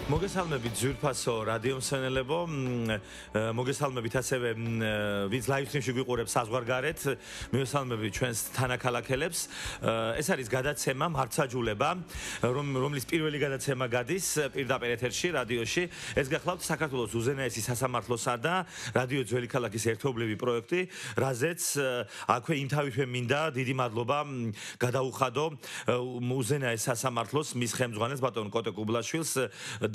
მოგესალმებით ძვირფასო რადიო მსმენელებო, მოგესალმებით ასევე ვინც ლაივ სტრიმში გვიყურებს საზღვარგარეთ, მოგესალმებით ჩვენს თანაქალაქელებს. ეს არის გადაცემა მართსაჯულება, რომლის პირველი გადაცემა გადის პირდაპირ ეთერში რადიოში. ეს გახლავთ საქართველოს უზენაესი სასამართლოსა და რადიო ძველი ქალაქის ერთობლივი პროექტი, რაზეც აქვე იმთავითვე მინდა დიდი მადლობა გადაუხადო უზენაეს სასამართლოს მის ხელმძღვანელს ბატონ კოტე კუბლაშვილს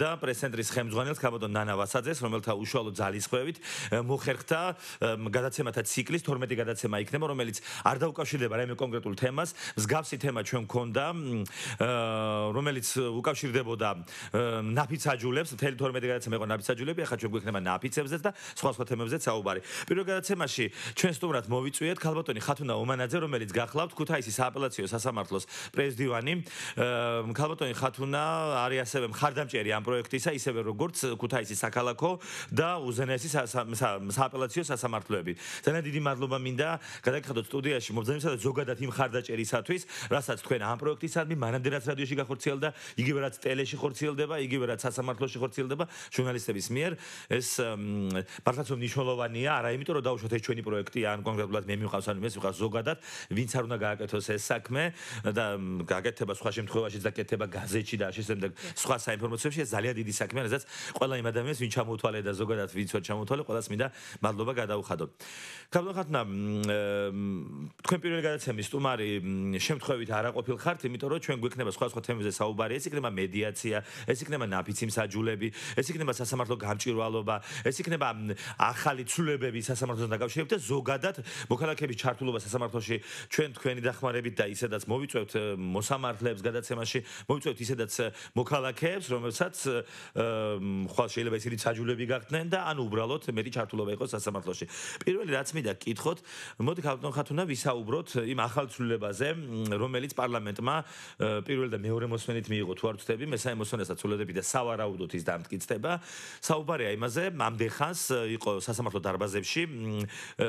და პრესცენტრის ხელმძღვანელს ქაბატონ ნანა ვასაძეს, რომელთა უშუალო ძალისხმევით მოხერხდა გადაცემათა ციკლის 12 გადაცემა იქნება, რომელიც არ დაუკავშირდება რაიმე კონკრეტულ თემას. მსგავსი თემა ჩვენ მქონდა, რომელიც უკავშირდებოდა ნაფიცაჯულებს, მთელი 12 გადაცემა იყო ნაფიცაჯულები, ახლა ჩვენ გვექნება ნაფიცებზეც და სხვა თემებზეც საუბარი. პირველ გადაცემაში ჩვენ სტუმრად მოვიწვიეთ ქალბატონი ხათუნა ომანაძე, რომელიც გახლავთ ქუთაისის სააპელაციო სასამართლოს პრეზიდიუმი. ქალბატონი ხათუნა არის ასევე მხარდამჭერი ამ პროექტისა, ისევე როგორც ქუთაისის საქალაქო და უზენაესი სააპელაციო სასამართლოები. ძალიან დიდი მადლობა მინდა გადაგიხადოთ სტუდიაში მობრძანებისა და ზოგადად იმ მხარდაჭერისათვის, რასაც თქვენ ამ პროექტისადმი მანამდე რაც რადიოში გახორციელდა, იგივე რაც ტელეში ხორციელდება, იგივე რაც სასამართლოში ხორციელდება ჟურნალისტების მიერ. ეს მართლაც მნიშვნელოვანია, არა იმიტომ რომ დაუშვათ ეს ჩვენი პროექტი, ან კონკრეტულად მე მივყავს, ან ეს ვიყავს ზოგადად, ვინც არ უნდა გააკეთოს ეს საქმე და გააკეთება სხვა შემთხვევაში და გაკეთება გაზეთში და შესაძლოა სხვა საინფორმაციოში, ეს ძალიან დიდი საქმეა, რასაც ყველა იმ ადამიანს ვინ ჩამოთვალე და ზოგადად ვინც ვერ ჩამოთვალე, ყველას მინდა მადლობა გადაუხადო. ქალბატონო, თქვენ პირველი გადაცემის სტუმარი შემთხვევით არ აყოფილ ხართ, იმიტომ რომ ჩვენ გვექნება სხვა თემებზე საუბარი, ეს იქნება მედიაცია, ეს იქნება ნაფიცი მსაჯულები, ეს იქნება სასამართლო გამჭვირვალობა, ეს იქნება ახალი ცვლილებები სასამართლოსთან დაკავშირებით და ზოგადად მოქალაქეების ჩართულობა სასამართლოში ჩვენ თქვენი დახმარებით და ისედაც მოვიწვევთ მოსამართლეებს გადაცემაში, მოვიწვევთ ისედაც მოქალაქეებს, რომელსაც ხვალ შეიძლება ისინი საჯულები გახდნენ და ან უბრალოდ მეტი ჩართულობა იყოს სასამართლოში. პირველი რაც მინდა გკითხოთ, მოდი ქალბატონ ხათუნა ვისაუბროთ იმ ახალ ცვლილებაზე, რომელიც პარლამენტმა პირველ და მეორე მოსმენით მიიღო, თუ არ ვცდები, მესამე მოსმენასაც ცვლილებები და სავარაუდოდ ის დამტკიცდება. საუბარია იმაზე, ამდენ ხანს იყო სასამართლო დარბაზებში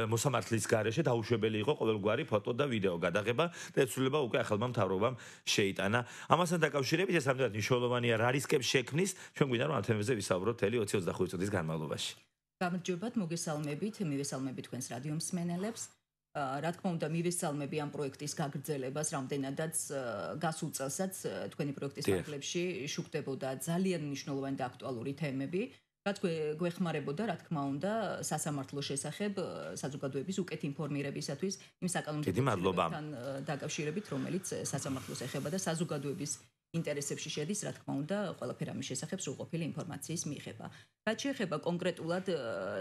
მოსამართლის გარეშე დაუშვებელი იყო ყოველგვარი ფოტო და ვიდეო გადაღება და ეს ცვლილება უკვე ახალმა მთავრობამ შეიტანა. ამასთან დაკავშირებით ეს ამდენად მნიშვნელოვანია, რა რისკებს შექმნის, ჩვენ გვინდა რომ ამ თემებზე ვისაუბროთ მთელი 20-25 წუთის განმავლობაში. გამარჯობათ, მოგესალმებით, მივესალმებით თქვენს რადიო მსმენელებს. რა თქმა უნდა, მივესალმები ამ პროექტის გაგრძელებას, რამდენადაც გასულ წელსაც თქვენი პროექტის ფარგლებში შუქდებოდა ძალიან მნიშვნელოვანი და აქტუალური თემები, რაც გვეხმარებოდა, რა თქმა უნდა, სასამართლოს შესახებ საზოგადოების უკეთ ინფორმირებისათვის იმ საკანონმდებლო ცვლილებებთან დაკავშირებით, რომელიც სასამართლოს ეხება და საზოგადოების ინტერესებში შედის, რა თქმა უნდა, ყველაფერი ამის შესახებ სრულყოფილი ინფორმაციის მიღება. რაც შეეხება კონკრეტულად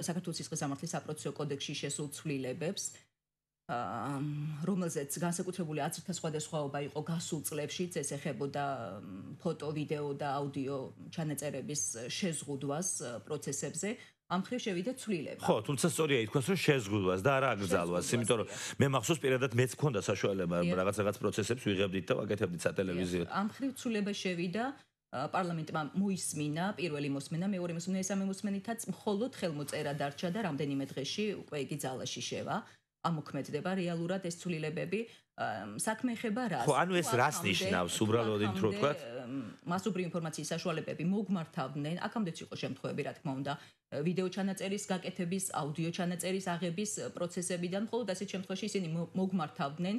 საქართველოს სისხლის სამართლის საპროცესო კოდექსში შესულ ცვლილებებს, რომელზეც განსაკუთრებული აზრთა სხვადასხვაობა იყო გასულ წლებშიც, ეს ეხებოდა ფოტო, ვიდეო და აუდიო ჩანაწერების შეზღუდვას პროცესებზე. ამ მხრივ შევიდა ცვლილება. ხო, თუმცა სწორია ითქვას, რომ შეზღუდვას და არა აკრძალვას, იმიტომ რომ მე მახსოვს პირადად მეც მქონდა საშუალება რაღაც პროცესებს ვიღებდით და ვაკეთებდით სატელევიზიო. ამ მხრივ ცვლილება შევიდა, პარლამენტმა მოისმინა პირველი მოსმენა, მეორე მოსმენა, მესამე მოსმენითაც მხოლოდ ხელმოწერა დარჩა და რამდენიმე დღეში უკვე იგი ძალაში შევა. ამოქმედება რეალურად ეს ცვლილებები. საქმე ეხება რას? ხო, ანუ ეს რას ნიშნავს უბრალოდ იმ თქო თქვა? მასობრივი ინფორმაციის საშუალებები მოგმართავდნენ, აქამდეც იყო შემთხვევები, რა თქმა უნდა, ვიდეო ჩანაწერის გაკეთების, აუდიო ჩანაწერის აღების პროცესებიდან, მხოლოდ ასეთ შემთხვევაში ისინი მოგმართავდნენ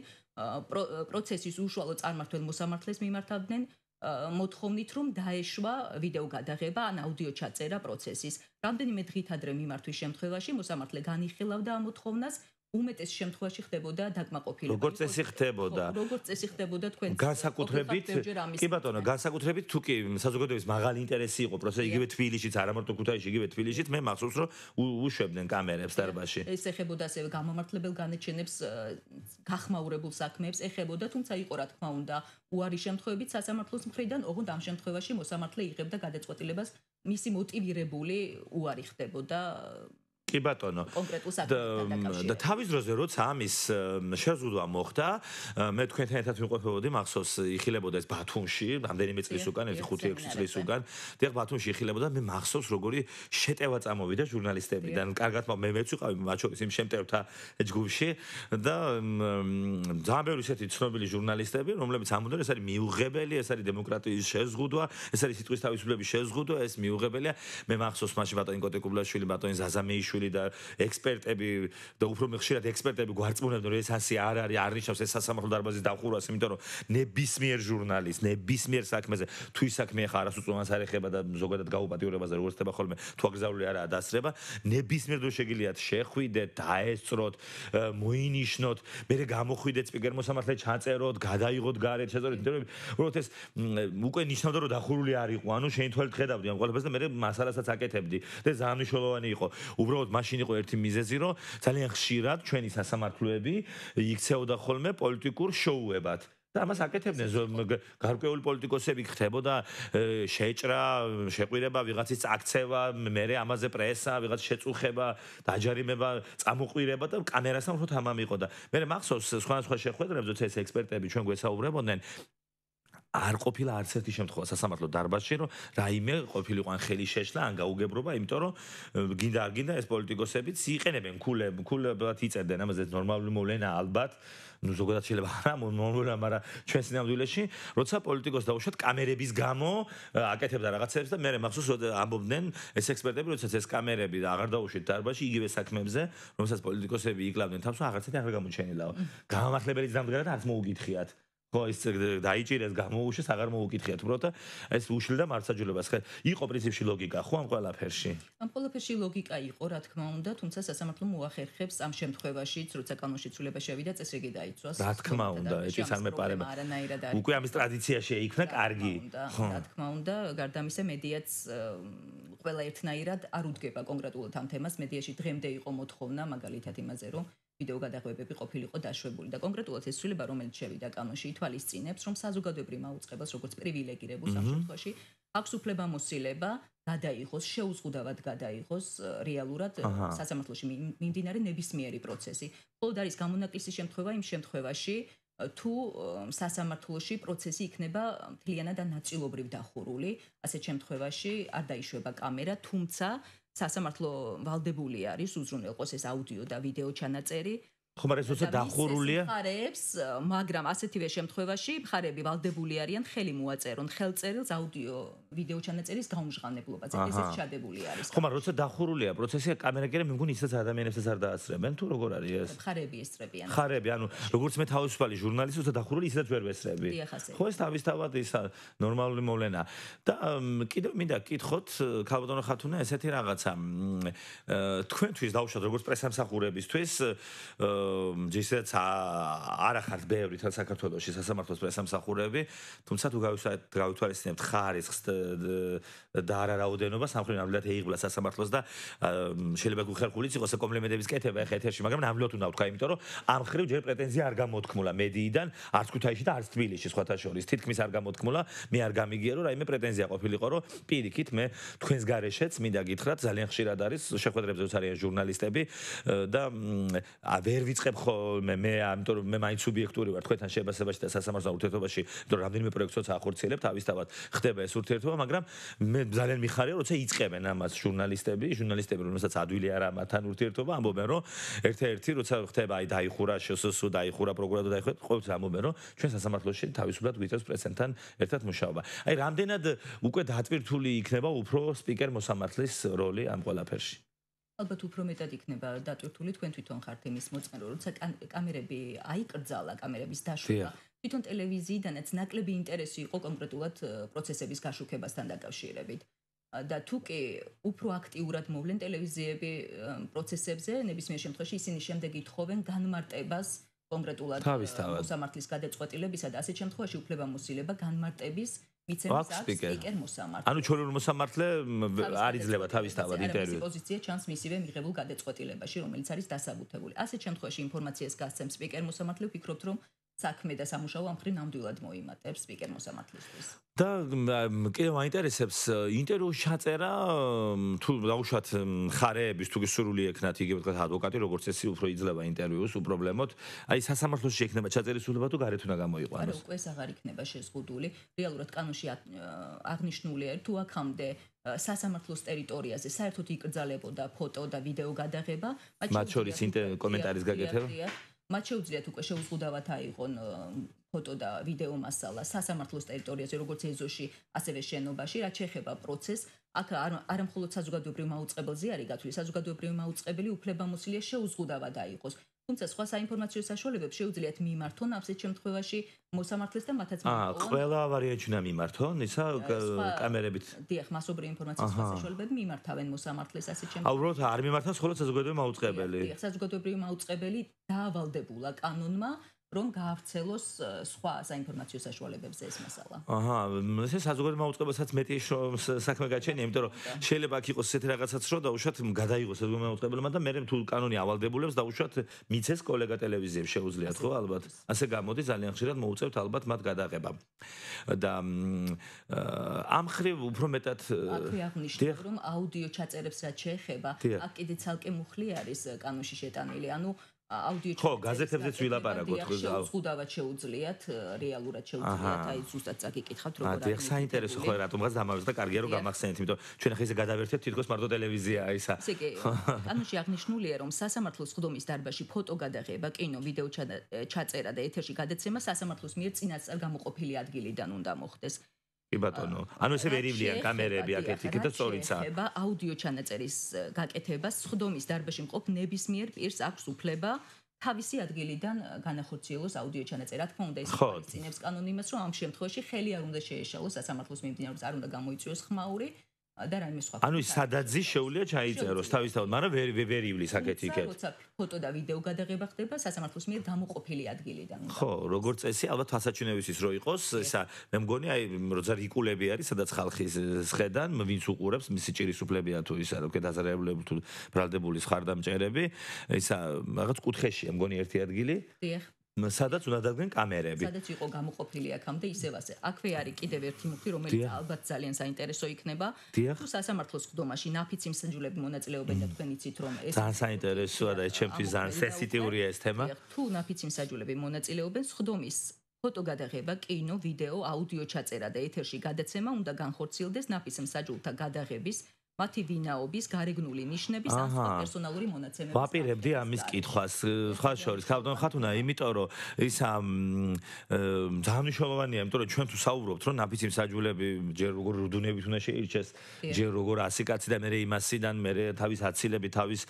პროცესის უშუალო წარმმართველ მოსამართლეს მიმართავდნენ მოთხოვნით, რომ დაეშვა ვიდეო გადაღება ან აუდიო ჩაწერა პროცესის. რამდენიმე დღით ადრე მიმართვის შემთხვევაში მოსამართლე განიხილავდა ამ მოთხოვნას, უმეტეს შემთხვევაში ხდებოდა დაკმაყოფილება. როგორც წესი ხდებოდა. როგორც წესი ხდებოდა თქვენ განსაკუთრებით, კი ბატონო, განსაკუთრებით თუ კი საზოგადოების მაღალი ინტერესი იყო პროცესი, იგივე თბილისშიც, არა მარტო ქუთაისში, იგივე თბილისშიც, მე მახსოვს, რომ უშვებდნენ კამერებს დარბაზში. ეს ეხებოდა ასევე გამომართლებელ განაჩენებს, გახმაურებულ საქმეებს ეხებოდა, თუმცა იყო რა თქმა უნდა, უარი შემთხვევებით სასამართლოს მხრიდან, ოღონდ ამ შემთხვევაში მოსამართლე იღებდა გადაწყვეტილებას, მისი მოტივირებული უარი ხდებოდა კი ბატონო. კონკრეტულ საკითხთან დაკავშირებით. და თავის დროზე როცა ამის შეზღუდვა მოხდა, მე თქვენთან ერთად ვიმყოფებოდი, მახსოვს იხილებოდა ეს ბათუმში, რამდენიმე წლის უკან, 1-5-6 წლის უკან. დიახ, ბათუმში იხილებოდა, მე მახსოვს როგორი შეტევა წამოვიდა ჟურნალისტებიდან. კარგად მე მეც ვიყავი მათ შორის იმ შემტევთა ჯგუფში და ძალიან ბევრი ისეთი ცნობილი ჟურნალისტები, რომლებიც ამბობდნენ, ეს არის მიუღებელი, ეს არის დემოკრატიის შეზღუდვა, ეს არის სიტყვის თავისუფლების შეზღუდვა, ეს მიუღებელია. მე მახსოვს მაშინ ბატონი კოტეკუბლაშვილი, ბატონი ზაზამეიშვილი და ექსპერტები და უფრო ხშირად ექსპერტები გვარწმუნებდნენ, რომ ეს ასე არ არის, არ ნიშნავს ეს სასამართლო დარბაზის დახურვას, იმიტომ რომ ნებისმიერ ჟურნალისტს, ნებისმიერ საქმეზე თუ ის საქმე ახლა არასრულწლოვანს არ ეხება და ზოგადად გაუპატიურებაზე როგორც ხდება ხოლმე, თუ აკრძალული არაა დასწრება, ნებისმიერ დროს შეგიძლიათ შეხვიდეთ, დაესწროთ, მოინიშნოთ, მერე გამოხვიდეთ სპიკერ მოსამართლე ჩაწეროთ, გადაიღოთ გარეთ, შეძორეთ ინტერვიუები, უბრალოდ ეს უკვე ნიშნავდა რომ დახურული არ იყო, ანუ შენ თვალით ხედავდი ამ ყველაფერს და მე მასალასაც აკეთებდი და ძალიან მნიშვნელოვანი იყო. უბრალოდ მაშინ იყო ერთი მიზეზი, რომ ძალიან ხშირად ჩვენი სასამართლოები იქცეოდა ხოლმე პოლიტიკურ შოუებად. და ამას აკეთებდნენ გარკვეული პოლიტიკოსები ხდებოდა შეჭრა, შეყვირება, ვიღაცის წაქცევა, მერე ამაზე პრესა, ვიღაც შეწუხება, დაჯარიმება, წამოყვირება და კამერასთან უფრო თამამი იყო და მე მახსოვს სხვადასხვა შეხვედრებს, როცა ეს ექსპერტები ჩვენ გვესაუბრებოდნენ, არ ყოფილა არც ერთი შემთხვევა სასამართლო დარბაზში, რომ რაიმე ყოფილიყო ან ხელი შეშლა, ან გაუგებრობა, იმიტომ რომ გინდა არ გინდა ეს პოლიტიკოსებიც იყენებენ ქულებად იწერდნენ ამაზე ნორმალური მოვლენა ალბათ. ნუ ზოგადად შეიძლება არა ნორმალურია, მაგრამ ჩვენ სინამდვილეში, როცა პოლიტიკოს დაუშვათ კამერების გამო აკეთებდა რაღაცებს და მე მახსოვს ამბობდნენ ეს ექსპერტები, როდესაც ეს კამერები აღარ დაუშვით დარბაზში იგივე საქმებზე, რომელსაც პოლიტიკოსები იკლავდნენ თავს, რაღაცეთი არ გამოჩენილაო. გამამართლებელიც დამდგარად არც მოუკითხიათ. ხო ის დაიჭირეს გამოუშვეს აღარ მოუკითხიათ უბრალოდ და ეს უშლიდა მართლმსაჯულებას. იყო პრინციპში ლოგიკა ხო ამ ყველაფერში? ამ ყველაფერში ლოგიკა იყო, რა თქმა უნდა, თუმცა სასამართლო მოახერხებს ამ შემთხვევაშიც, როცა კანონშეცვლილება შევიდა, წესრიგი დაიცვას. რა თქმა უნდა, ეჭვიც არ მეპარება. უკვე ამის ტრადიცია შეიქმნა, კარგი. ხო, რა თქმა უნდა, გარდა ამისა მედიაც ყველა ერთნაირად არ უდგება კონკრეტულად ამ თემას. მედიაში დღემდე იყო მოთხოვნა მაგალითად იმაზე, რომ ვიდეო გადახვევები ყოფილიყო დაშვებული და კონკრეტულად ეს ცვლილება, რომელიც შევიდა კანონში, ითვალისწინებს, რომ საზოგადოებრივ მაუწყებას, როგორც პრივილეგირებულს ამ შემთხვევაში, აქვს უფლებამოსილება გადაიღოს, შეუზღუდავად გადაიღოს რეალურად სასამართლოში მიმდინარე ნებისმიერი პროცესი. მხოლოდ არის გამონაკლისი შემთხვევა იმ შემთხვევაში, თუ სასამართლოში პროცესი იქნება მთლიანად ან ნაწილობრივ დახურული, ასეთ შემთხვევაში არ დაიშვება კამერა, თუმცა სასამართლო ვალდებული არის უზრუნველყოს ეს აუდიო და ვიდეო ჩანაწერი. ხო, მაგრამ ეს როცა დახურულია, მაგრამ ასეთივე შემთხვევაში მხარეები ვალდებული არიან ხელი მოაწერონ ხელწერილს აუდიო ვიდეო ჩანაწერის გაუმჟღავნებლობაზე. ესეც ჩადებული არის. ხო, მაგრამ როცა დახურულია პროცესი, კამერა კი არა, მე მგონი ისაც ადამიანებსაც არ დაასწრებენ, თუ როგორ არის ეს? მხარეები ესწრებიან. მხარეები, ანუ როგორც მე თავისუფალი ჟურნალისტი, როცა დახურული ისედაც ვერ ვესწრები. ხო, ეს თავისთავად ის ნორმალური მოვლენაა. და კიდევ მინდა გკითხოთ, ქალბატონო ხათუნა, ესეთი რაღაცა. თქვენთვის დაუშვათ როგორც პრესამსახურებისთვის ჯერჯერობით არ ახართ ბევრი თან საქართველოში სასამართლოს პრესამსახურები, თუმცა თუ გავითვალისწინებთ ხარისხს და არა რაოდენობას, სამხრეთ ნამდვილად ეიღბლა სასამართლოს და შეიძლება გუხერხულიც იყოს კომპლიმენტების კეთება ახლა ეთერში, მაგრამ ნამდვილად უნდა ვთქვა, იმიტომ რომ ამ ხრივ ჯერ პრეტენზია არ გამოთქმულა მედიიდან, არც ქუთაისში და არც თბილისში სხვათა შორის. თითქმის არ გამოთქმულა, მე არ გამიგია რომ რაიმე პრეტენზია ყოფილიყო, რომ პირიქით მე თქვენს გარეშეც მინდა გითხრათ, ძალიან ხშირად არის შეხვედრებზე არიან ჟურნალისტები და ვერ ვიწყებ ხოლმე მე, ამიტომ რომ მე მაინც სუბიექტური ვარ თქვენთან შეებასებაში და სასამართლო ურთიერთობაში, იმიტომ რომ რამდენიმე პროექტს ახორციელებ, თავისთავად ხდება ეს ურთიერთობა, მაგრამ მე ძალიან მიხარია, როცა იწყებენ ამას ჟურნალისტები, რომელსაც ადვილი არა მათთან ურთიერთობა, ამბობენ რომ ერთ-ერთი როცა ხდება აი დაიხურა შსსუ, დაიხურა პროკურატურა, დაიხურა, ყოველთვის ამბობენ რომ ჩვენ სასამართლოში თავისუფლად გვიწევს პრესენთან ერთად მუშაობა. აი რამდენად უკვე დატვირთული იქნება უფრო სპიკერ მოსამართლის როლი ამ ყველაფერში? ალბათ უფრო მეტად იქნება დატვირთული, თქვენ თვითონ ხართ იმის მოწმე, როცა კამერები აიკრძალა, კამერების დაშვება, თვითონ ტელევიზიიდანაც ნაკლები ინტერესი იყო კონკრეტულად პროცესების გაშუქებასთან დაკავშირებით. და თუ კი უფრო აქტიურად მოვლენ ტელევიზიები პროცესებზე, ნებისმიერ შემთხვევაში ისინი შემდეგ ითხოვენ განმარტებას კონკრეტულად მოსამართლის გადაწყვეტილებისა და ასეთ შემთხვევაში უფლებამოსილება განმარტების მიცემის აქვს სპიკერ მოსამართლე. ანუ ჩვეულებრივ მოსამართლე არ იძლევა თავისთავად ინტერვიუს. პოზიცია ჩანს მისივე მიღებულ გადაწყვეტილებაში, რომელიც არის დასაბუთებული. ასეთ შემთხვევაში ინფორმაციას გასცემს სპიკერ მოსამართლე, ვფიქრობთ, რომ საქმე და სამუშაო ამ მხრივ ნამდვილად მოიმატებს სპიკერ მოსამართლისთვის. და კიდევ მაინტერესებს ინტერვიუს ჩაწერა თუ დაუშვათ ხარეების თუ სურვილი ექნათ იგივე თქვა ადვოკატი როგორც წესი უფრო იძლევა ინტერვიუს უპრობლემოდ აი სასამართლოში ექნება ჩაწერის სულება თუ გარეთ უნდა გამოიყვანოს. არა უკვე ეს აღარ იქნება შეზღუდული რეალურად კანონში აღნიშნულია თუ აქამდე სასამართლოს ტერიტორიაზე საერთოდ იკრძალებოდა ფოტო და ვიდეო გადაღება მათ შორის კომენტარის გაკეთება მათ შეუძლიათ უკვე შეუზღუდავად აიღონ ფოტო და ვიდეო მასალა სასამართლოს ტერიტორიაზე როგორც ეზოში ასევე შენობაში რაც შეეხება პროცესს აქ არა მხოლოდ საზოგადოებრივ მაუწყებელზე არის გათვლილი საზოგადოებრივი მაუწყებელი უფლებამოსილია შეუზღუდავად აიღოს თუმცა სხვა საინფორმაციო საშუალებებს შეუძლიათ მიმართონ ასეთ შემთხვევაში მოსამართლეს და მათაც ყველა ვარიანტი უნდა მიმართონ ისა კამერებით დიახ მასობრივი ინფორმაციის სხვა საშუალებები მიმართავენ მოსამართლეს ასეთ შემთხვევაში უბრალოდ არ მიმართავს მხოლოდ საზოგადოებრივი მაუწყებელი დიახ საზოგადოებრივი მაუწყებელი დაავალდებულა კანონმა რომ გაავრცელოს სხვა საინფორმაციო საშუალებებზე ეს მასალა. ესე საზოგადოებრივ მაუწყებელსაც მეტი საქმე გაჩენია, იმიტომ რომ შეიძლება აქ იყოს ესეთი რაღაცაც, რომ დაუშვათ გადაიღოს საზოგადოებრივ მაუწყებელმა და მერე თუ კანონი ავალდებულებს დაუშვათ მიცეს კოლეგა ტელევიზიებს შეუძლიათ ხო ალბათ. ასე გამოდის ძალიან ხშირად მოუწევთ ალბათ მათ გადაღება. და ამ ხრივ უფრო მეტად აქვე აღნიშნავ რომ აუდიო ჩაწერებს რაც შეეხება, აქ კიდე ცალკე მუხლი არის კანონში შეტანილი. ანუ აუდიო ხო, გაზეთებზეც ვილაპარაკოთ ხო შეუძღუდავად შეუძლიათ რეალურად შეუძლიათ აი ზუსტად წაგიკითხავთ როგორ არის. დიახ, საინტერესო ხო რატომღაც დამავიწყდა და კარგია რომ გამახსენეთ, იმიტომ ჩვენ ახლა ისე გადავერთებთ თითქოს მარტო ტელევიზია ისა. ესე იგი, კანონში აღნიშნულია რომ სასამართლოს სხდომის დარბაზში ფოტო გადაღება, კინო, ვიდეო ჩაწერა და ეთერში გადაცემა სასამართლოს მიერ წინასწარ გამოყოფილი ადგილიდან უნდა მოხდეს. კი ბატონო, ანუ ესე ვერივლიან კამერები აქეთ და სწორიცა. ეხება აუდიო ჩანაწერის გაკეთებას სხდომის დარბაზში მყოფ ნებისმიერ პირს აქვს უფლება თავისი ადგილიდან განახორციელოს აუდიო ჩანაწერი. რა თქმა უნდა, ეს წინებს კანონი იმას, რომ ამ შემთხვევაში ხელი არ უნდა შეეშალოს სასამართლოს მიმდინარეობის, არ უნდა გამოიწვიოს ხმაური და რაიმე სხვა. ანუ სადაძი შეუძლია ჩაიწეროს თავისთავად, მაგრამ ვერ ივლის აქეთ იქეთ. როცა ფოტო და ვიდეო გადაღება ხდება სასამართლოს მიერ გამოყოფილი ადგილიდან. ხო, როგორც წესი, ალბათ თვალსაჩინოებისთვის რო იყოს, ისა მე მგონი აი როცა რიკულები არის, სადაც ხალხის სხედან, ვინც უყურებს, მისი ჭირისუფლებია თუ ისა რომ გადაზარებლებული თუ ბრალდებული ხარდამჭერები, ისა რაღაც კუთხეშია მგონი ერთი ადგილი. დიახ. სადაც უნდა დადგენ კამერები. სადაც იყო გამოყოფილი აქამდე ისევ ასე. აქვე არის კიდევ ერთი მუხლი, რომელიც ალბათ ძალიან საინტერესო იქნება. თუ სასამართლოს სხდომაში ნაფიცი მსაჯულები მონაწილეობენ და თქვენ იცით რომ ეს ძალიან საინტერესოა და ჩემთვის ძალიან სენსიტიურია ეს თემა. თუ ნაფიცი მსაჯულები მონაწილეობენ სხდომის ფოტო გადაღება, კინო, ვიდეო, აუდიო ჩაწერა და ეთერში გადაცემა უნდა განხორციელდეს ნაფიც მსაჯულთა გადაღების მათი ვინაობის, გარეგნული ნიშნების ან სხვა პერსონალური მონაცემების. ვაპირებდი ამის კითხვას, სხვა შორის, ქალბატონ ხათუნა, იმიტომ რომ ის ძალიან მნიშვნელოვანია, იმიტომ რომ ჩვენ თუ საუბრობთ, რომ ნაფიცი მსაჯულები ჯერ როგორ რუდუნებით უნდა შეირჩეს, ჯერ როგორ 100 კაცი და მერე იმასიდან, მერე თავის აცილები, თავის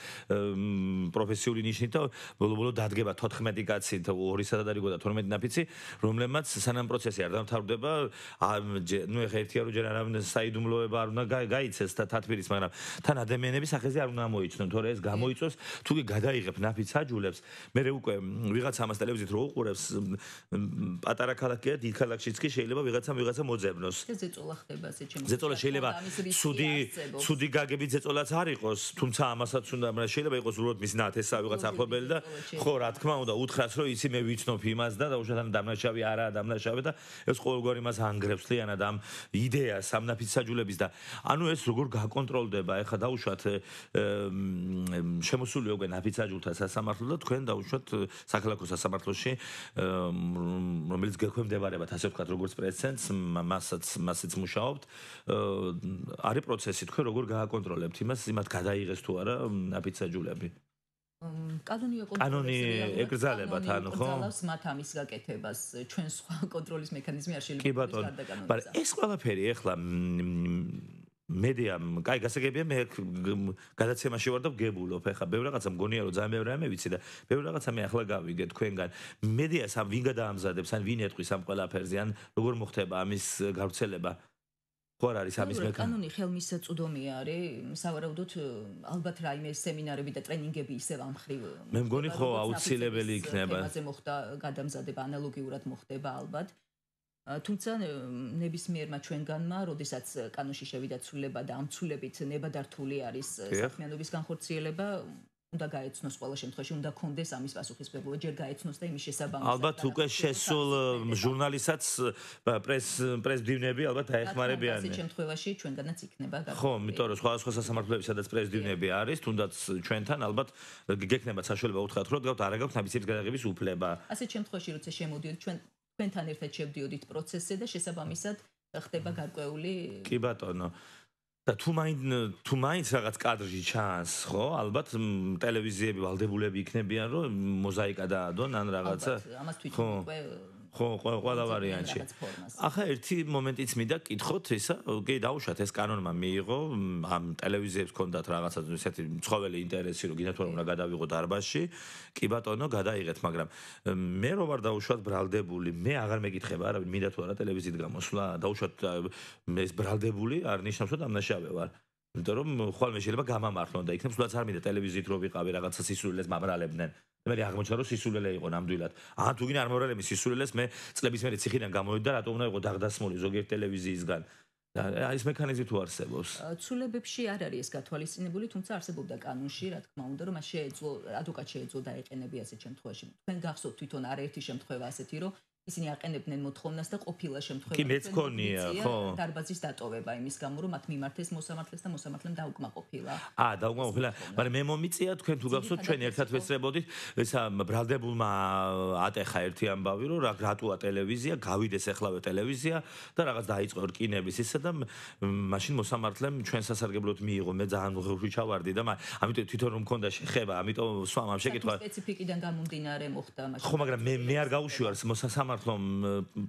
პროფესიული ნიშნით და ბოლო-ბოლო დადგება 14 კაცი, 2 სადად იყო და 12 ნაფიცი, რომლებმაც სანამ პროცესი არ დამთავრდება, ნუ ეხა ერთია რომ ჯერ არავინ საიდუმლოება არ უნდა გაიცეს და მაგრამ თან ადამიანების სახეზე არ უნდა მოიცნონ, თორე ეს გამოიწვევს, თუ კი გადაიღებ ნაფიც საჯულებს, მე უკვე ვიღაცა ამას ტელევიზიით რო უყურებს, პატარა ქალაქია, დიდ ქალაქშიც კი შეიძლება ვიღაცა მოძებნოს. ზეწოლა ხდება ასე ჩემს. ზეწოლა შეიძლება ცუდი გაგებით ზეწოლაც არ იყოს, თუმცა ამასაც უნდა, შეიძლება იყოს უბრალოდ მის ნათესა ვიღაც ახლობელი და ხო, რა თქმა უნდა, უთხრას რომ იცი მე ვიცნობ იმას და უშუალოდ დამნაშავე არაა დამნაშავე და ეს ყოველგვარი მას ანგრევს ლიანად ამ იდეას ამ ნაფიც საჯულების და ანუ ეს როგორ კონტროლდება ეხა დაუშვათ შემოსული უკვე ნაფიცაჯულთა სასამართლო და თქვენ დაუშვათ საქალაქო სასამართლოში რომელიც გექვემდებარებათ ასე ვთქვათ როგორც პრეცედენტს მასაც მუშაობთ არის პროცესი თქვენ როგორ გააკონტროლებთ იმას იმათ გადაიღეს თუ არა ნაფიცაჯულები კანონი ეკრძალებათ ანუ ხო ეკრძალავს მათ ამის გაკეთებას ჩვენ სხვა კონტროლის მექანიზმი არ შეიძლება კი ბატონო მაგრამ ეს ყველაფერი ეხლა მედია, კაი, გასაგებია მე გადაცემაში ვარ და ვგებულობ. ეხლა ბევრ რაღაცა მგონია რომ ძალიან ბევრი რამე ვიცი და ბევრ რაღაცა მე ახლა გავიგე თქვენგან. მედიას ამ ვინ გადაამზადებს, ან ვინ ეტყვის ამ ყველაფერზე, ან როგორ მოხდება ამის გავრცელება? ხო არ არის ამის მექანიზმი? კანონი ხელმისაწვდომი არის, სავარაუდოდ ალბათ რაიმე სემინარები და ტრენინგები ისევ ამ მხრივ. მე მგონი ხო აუცილებელი იქნება. თემაზე მოხდა გადამზადება, ანალოგიურად მოხდება ალბათ. თუმცა ნებისმიერმა ჩვენგანმა, როდესაც კანონში შევიდა ცვლილება და ამ ცვლილებით ნებადართული არის საქმიანობის განხორციელება, უნდა გაეცნოს ყველა შემთხვევაში, უნდა კონდეს ამის პასუხისმგებლობა, ჯერ გაეცნოს და იმის შესაბამისად. ალბათ უკვე შესულ ჟურნალისტსაც პრესდივნები ალბათ დაეხმარებიან. ასეთ შემთხვევაში ჩვენგანაც იქნება გაკეთებული. ხო, იმიტომ რომ სხვადასხვა სასამართლოებში სადაც პრესდივნები არის, თუნდაც ჩვენთან ალბათ გექნებათ საშუალება უთხრათ, რომ გავთ არა გაქვთ ნაბიჯების გადაღების უფლება. ასეთ შემთხვევაში როცა შემოდიოთ ჩვენთან ერთად შევდიოდით პროცესზე და შესაბამისად ხდება გარკვეული კი ბატონო. და თუ მაინც რაღაც კადრში ჩანს, ხო, ალბათ ტელევიზიები ვალდებულები იქნებიან, რომ მოზაიკა დაადონ ან რაღაცა. ამას თვითონ უკვე ხო, ყველა ვარიანტში. ახლა ერთი მომენტიც მინდა კითხოთ, ისა, კი დაუშვათ ეს კანონმა მიიღო, ამ ტელევიზიებს ჰქონდათ რაღაცა ესეთი ცხოველი ინტერესი, რომ გინდათ რომ უნდა გადავიღო დარბაზში. კი ბატონო, გადაიღეთ, მაგრამ მე რო ვარ დაუშვათ ბრალდებული, მე აღარ მეკითხება არავინ მინდა თუ არა ტელევიზიით გამოსვლა, დაუშვათ ეს ბრალდებული არ ნიშნავს რომ დამნაშავე ვარ. იმიტომ რომ ხვალმე შეიძლება გამამართლონ და იქნებ სულაც არ მინდა ტელევიზიით რო ვიყავი რაღაცა სისულელეს მაბრალებდნენ. მე აღმოჩნდა რომ სისულელე იყო ნამდვილად. თუ გინდა არ მორალები სისულელეს მე წლების მერე ციხიდან გამოვიდა და რატომ უნდა იყო დაღდასმული ზოგიერთ ტელევიზიისგან. და ეს მექანიზმი თუ არსებობს. ცვლილებებში არ არის ეს გათვალისწინებული, თუმცა არსებობდა კანონში, რა თქმა უნდა, რომ მას შეეძლო ადვოკატ შეეძლო დაეყენებია ასეთ შემთხვევაში. თქვენ გახსოვთ თვითონ არაერთი შემთხვევა ასეთი, რომ ისინი აყენებდნენ მოთხოვნას და ყოფილა შემთხვევა. კი მეც ქონია, ხო. დარბაზის დატოვება იმის გამო, რომ მათ მიმართეს მოსამართლეს და მოსამართლემ დაუკმაყოფილა. დაუკმაყოფილა. მაგრამ მე მომიწია თქვენ თუ გახსოვთ ჩვენ ერთად ვესწრებოდით, ესა ბრალდებულმა ატეხა ერთი ამბავი, რომ რატოა ტელევიზია, გავიდეს ახლავე ტელევიზია და რაღაც დაიწყო რკინების ისა და მაშინ მოსამართლემ ჩვენ სასარგებლოდ მიიღო. მე ძალიან უხეში ჩავარდი და ამიტომ თვითონ რომ მქონდა შეხება, ამიტომ სვამ ამ შეკითხვა სპეციფიკიდან გამომდინარე მოხდა მაშინ. ხო, მაგრამ მე არ გავუშვარ მოსასამართლომ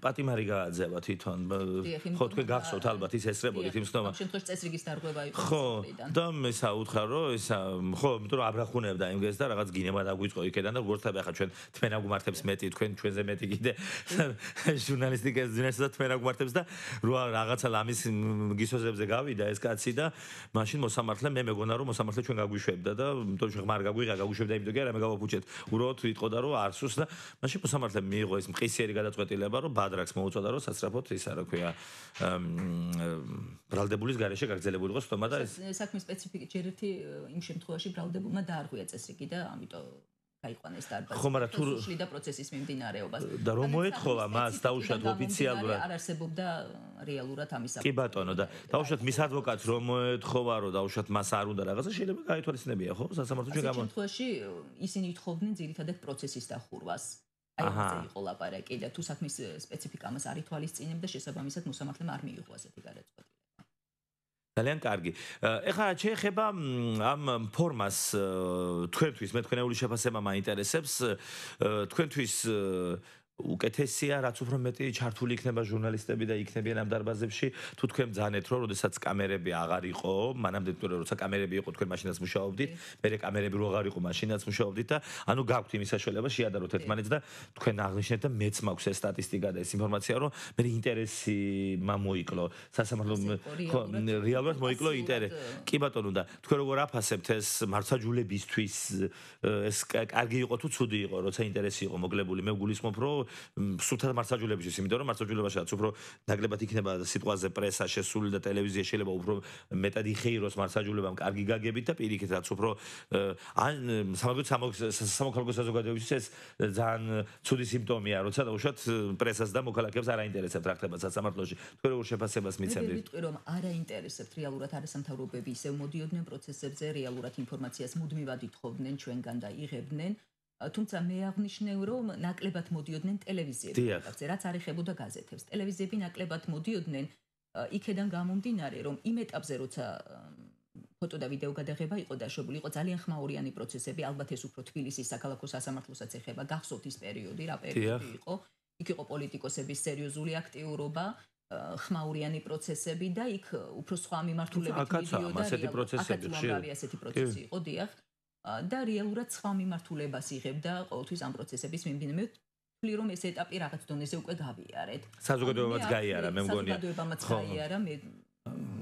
პატიმარი გააძევა თვითონ. ხო, თქვენ გახსოვთ ალბათ ის ესწრებოდით იმ ხდომა. ამ შემთხვევაში წესრიგის დარღვევა იყო. ხო, და ესა უთხრა რომ ესა ხო, იმიტომ რომ აბრახუნებდა იმგეს და რაღაც გინემა დაგვიწყო იქედან და როგორც ახლა ჩვენ თქვენ აგუმართებს მეტი, თქვენ ჩვენზე მეტი კიდე ჟურნალისტიკის ძნესა თქვენ აგუმართებს და რა რაღაცა ლამის გისოზებზე გავიდა ეს კაცი და მაშინ მოსამართლე მე მეგონა რომ მოსამართლე ჩვენ გაგვიშვებდა და იმიტომ რომ ხმარ გაგვიშვებდა იმიტომ კი არა მე გავაფუჭეთ უბრალოდ იტყოდა რომ არსუს და მაშინ მოსამართლე მიიღო ეს მყისიერი გადაწყვეტილება რომ ბადრაკს მოუწოდა რომ სასწრაფოდ ისა რა ქვია ბრალდებულის გარეშე გაგრძელებული იყო სტომა და ეს საქმის სპეციფიკა ჯერ ერთი იმ შემთხვევაში ბრალდებულმა დაარღვია წესრიგი და ამიტომ გაიყვანეს დარბაზი. ხო, მაგრამ თუ უშლიდა პროცესის მიმდინარეობას. და რომ მოეთხოვა მას დაუშვათ ოფიციალურად არ არსებობდა რეალურად ამის კი ბატონო და დაუშვათ მის ადვოკატს რომ მოეთხოვა რომ დაუშვათ მას არ უნდა რაღაცა შეიძლება გაითვალისწინებია ხო სასამართლო ჩვენ ამ შემთხვევაში ისინი ითხოვდნენ ძირითადად პროცესის დახურვას. აი ესე იყო ლაპარაკი და თუ საქმის სპეციფიკა ამას არ ითვალისწინებდა შესაბამისად მოსამართლემ არ მიიღო ასეთი გადაწყვეტილება. ძალიან კარგი. ეხლა შეეხება ამ ფორმას თქვენთვის მე თქვენეული შეფასება მაინტერესებს თქვენთვის უკეთესია რაც უფრო მეტი ჩართული იქნება ჟურნალისტები და იქნებიან ამ დარბაზებში თუ თქვენ ბძანეთ რომ როდესაც კამერები აღარ იყო მანამდე როცა კამერები იყო თქვენ მაშინაც მუშაობდით მერე კამერები რო აღარ იყო მაშინაც მუშაობდით და ანუ გაქვთ იმის საშუალება შეადაროთ ერთმანეთს და თქვენ აღნიშნეთ და მეც მაქვს ეს სტატისტიკა და ეს ინფორმაცია რომ მე ინტერესი მოიკლო სასამართლო რეალურად მოიკლო ინტერესი კი ბატონო და თქვენ როგორ აფასებთ ეს მართლმსაჯულებისთვის ეს კარგი იყო თუ ცუდი იყო როცა ინტერესი იყო მოკლებული მე გულისხმობ რომ სულთან მართლმსაჯულებისთვის, იმიტომ რომ მართლმსაჯულებაშიც უფრო ნაკლებად იქნება სიტყვაზე პრესა შესული და ტელევიზია შეიძლება უფრო მეტად იხეიროს მართლმსაჯულებამ კარგი გაგებით და პირიქით რაც უფრო ან სამოქალაქო საზოგადოებისთვის ეს ძალიან ცუდი სიმპტომია, როცა დაუშვათ პრესას და მოქალაქეებს არ აინტერესებთ რა ხდება სასამართლოში. თქვენ როგორ შეფასებას მიცემთ? მე ვიტყვი რომ არ აინტერესებთ რეალურად არასამთავრობოები ისევ მოდიოდნენ პროცესებზე, რეალურად ინფორმაციას მუდმივად ითხოვდნენ ჩვენგან და იღებდნენ. თუმცა მე აღნიშნევ რომ ნაკლებად მოდიოდნენ ტელევიზიები, რაც არ ეხებოდა გაზეთებს. ტელევიზიები ნაკლებად მოდიოდნენ იქედან გამომდინარე რომ იმ ეტაპზე როცა ფოტო და ვიდეო გადაღება იყო დაშვებული, იყო ძალიან ხმაურიანი პროცესები, ალბათ ეს უფრო თბილისის საქალაქო სასამართლოსაც ეხება, გახსოვთ ის პერიოდი, რა პერიოდი იყო. იქ იყო პოლიტიკოსების სერიოზული აქტიურობა, ხმაურიანი პროცესები და იქ უფრო სხვა მიმართულებით მიდიოდა ასეთი პროცესები, ასეთი პროცესი იყო, დიახ. და რეალურად სხვა მიმართულებას იღებდა ყოველთვის ამ პროცესების მიმდინარეობისას. ვთვლი რომ ეს ეტაპი რაღაც დონეზე უკვე გავიარეთ. საზოგადოებაც გაიარა, მე მგონია. საზოგადოებაც გაიარა, მე